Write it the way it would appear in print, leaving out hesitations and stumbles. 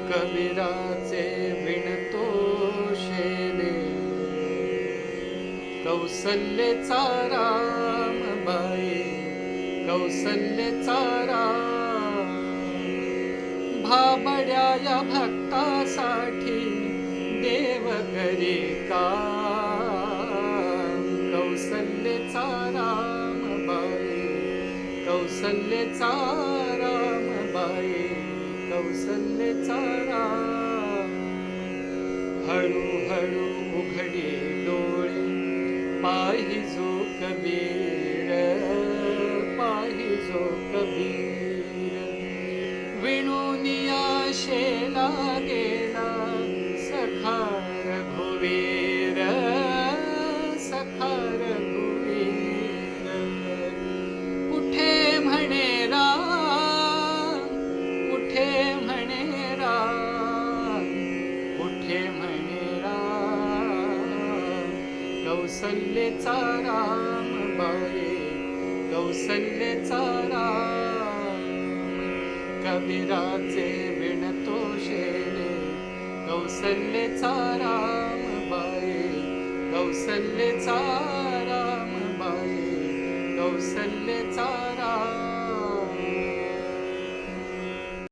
कबीराचे विणतो शेले, कौसल्येचा रामबाई, कौसल्येचा राम. भाबड्या या भक्तासाठी देव करी काम. कौसल्येचा रामबाई, कौसल्येचा रामबाई, कौसल्येचा राम. हळूहळू उघडी डोळे, पाहिजो कबीर, पाहिजो कबीर. विणुनिया शेला गेला सखा रघुवीर, सखा रघुवीर. कुठे म्हणे राम, कुठे म्हणे राम, कुठे म्हणे राम. कौसल्येचा रामबाई, कौसल्येचा राम. कबीराचे विणतो शेले, कौसल्येचा रामबाई, कौसल्येचा रामबाई, कौसल्येचा राम.